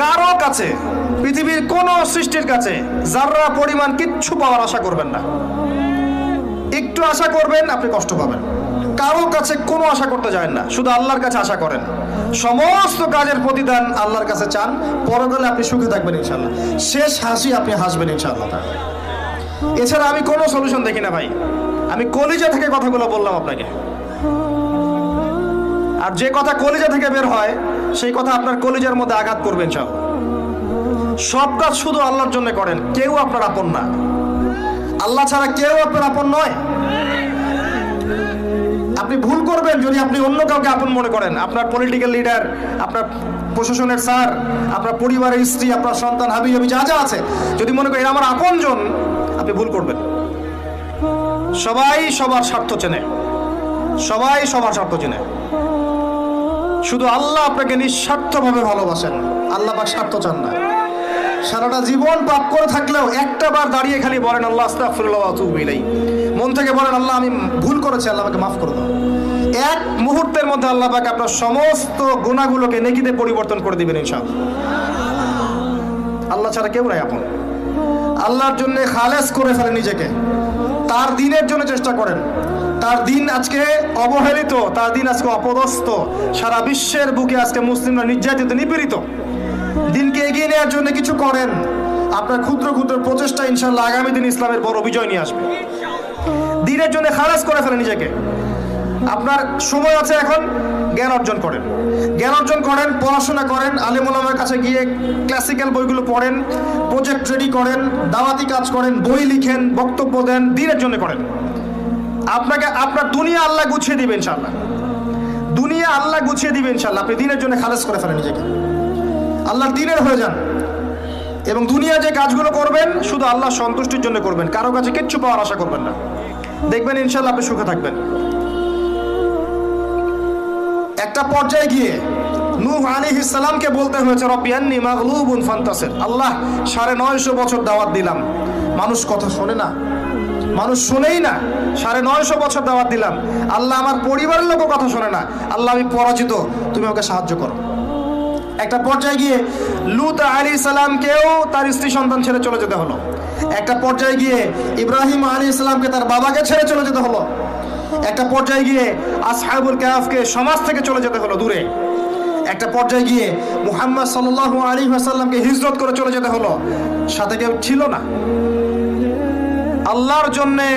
কারো কাছে, পৃথিবীর কোন সৃষ্টির কাছে যাররা পরিমাণ কিচ্ছু পাওয়ার আশা করবেন না। একটু আশা করবেন আপনি কষ্ট পাবেন। কারো কাছে কোনো আশা করতে যায় না, শুধু আল্লাহর কাছে আশা করেন। সমস্ত কাজের প্রতিদান আল্লাহর কাছে চান, পরকালে আপনি সুখে থাকবেন ইনশাআল্লাহ। শেষ হাসি আপনি হাসবেন ইনশাআল্লাহ। এছাড়া আমি কোনো সলিউশন দেখি না ভাই। আমি কলিজা থেকে কথাগুলো বললাম আপনাকে, আর যে কথা কলিজা থেকে বের হয় সেই কথা আপনার কলিজার মধ্যে আঘাত করবে ইনশাআল্লাহ। সব কাজ শুধু আল্লাহর জন্য করেন, কেউ আপনার আপন না। আল্লাহ ছাড়া কেউ আপনার আপন নয়। আপনি ভুল করবেন যদি আপনি অন্য কাউকে আপন মনে করেন। আপনার পলিটিক্যাল লিডার, আপনার প্রশাসনের স্যার, আপনার পরিবারের স্ত্রী, আপনার সন্তান, হাবি হাবি যা যা আছে, যদি মনে করেন আমার আপনজন, আপনি ভুল করবেন। সবাই সবার স্বার্থ চেনে, সবাই সবার স্বার্থ চেনে। শুধু আল্লাহ আপনাকে নিঃস্বার্থভাবে ভালোবাসেন, আল্লাহ পাক স্বার্থ চান না। সারাটা জীবন পাপ করে থাকলেও একটা বার দাঁড়িয়ে খালি বলেন আল্লাহ আস্তাগফিরুল্লাহ ওয়া আতুবু ইলাইহি, মন থেকে বলেন আল্লাহ আমি ভুল করেছি, আল্লাহ আমাকে মাফ করে দাও। এক মুহূর্তের মধ্যে আল্লাহ পাক আপনার সমস্ত গুনাহগুলোকে নেকিতে পরিবর্তন করে দিবেন ইনশাআল্লাহ। আল্লাহ ছাড়া কেউ নাই আপন। আল্লাহর জন্য খালেস করে ফেলেন নিজেকে, তার দ্বীনের জন্য চেষ্টা করেন। তার দিন আজকে অবহেলিত, তার দিন আজকে অপদস্থ। সারা বিশ্বের বুকে আজকে মুসলিমরা নির্যাতিত, নিপীড়িত। দিনকে এগিয়ে নেওয়ার জন্য কিছু করেন। আপনার ক্ষুদ্র ক্ষুদ্র প্রচেষ্টা ইনশাআল্লাহ আগামী দিন ইসলামের বড় বিজয় নিয়ে আসবে। দিনের জন্য খালেস করে ফেলেন নিজেকে। আপনার সময় আছে এখন, জ্ঞান অর্জন করেন, জ্ঞান অর্জন করেন, পড়াশোনা করেন, আলেম ওলামার কাছে গিয়ে ক্লাসিক্যাল বইগুলো পড়েন, প্রজেক্ট রেডি করেন, দাওয়াতি কাজ করেন, বই লিখেন, বক্তব্য দেন, দিনের জন্য করেন। আপনাকে আপনার দুনিয়া আল্লাহ গুছিয়ে দিবেন ইনশাআল্লাহ। দুনিয়া আল্লাহ গুছিয়ে দিবেন ইনশাআল্লাহ। আপনি দিনের জন্য খালেস করে ফেলেন নিজেকে, আল্লাহর দিনের হয়ে যান। এবং দুনিয়া যে কাজগুলো করবেন শুধু আল্লাহ সন্তুষ্টির জন্য করবেন, কারো কাছে কিচ্ছু পাওয়ার আশা করবেন না। দেখবেন ইনশাআল্লাহ আপনি সুখে থাকবেন। একটা পর্যায়ে গিয়ে নূহ আলাইহিস সালামকে বলতে হয়েছে রব্বি আন্নী মাগলুবুন ফান্তাসির। আল্লাহ 950 বছর দাওয়াত দিলাম, মানুষ কথা শোনে না, মানুষ শুনেই না। 950 বছর দাওয়াত দিলাম, আল্লাহ আমার পরিবারের লোকও কথা শোনে না। আল্লাহ আমি পরাজিত, তুমি আমাকে সাহায্য করো। একটা পর্যায়ে গিয়ে লূত আলাইহিস সালামকেও তার স্ত্রী সন্তান ছেড়ে চলে যেতে হলো। একটা পর্যায়ে গিয়ে ইব্রাহিম আলাইহিস সালামকে তার বাবাকে ছেড়ে চলে যেতে হলো। একটা পর্যায়ে গিয়ে আসহাবুল কাহফকে সমাজ থেকে চলে যেতে হলো দূরে। একটা পর্যায়ে গিয়ে মুহাম্মদ সাল্লাল্লাহু আলাইহি ওয়াসাল্লামকে হিজরত করে চলে যেতে হলো, সাথে কেউ ছিল না। আল্লাহর জন্যে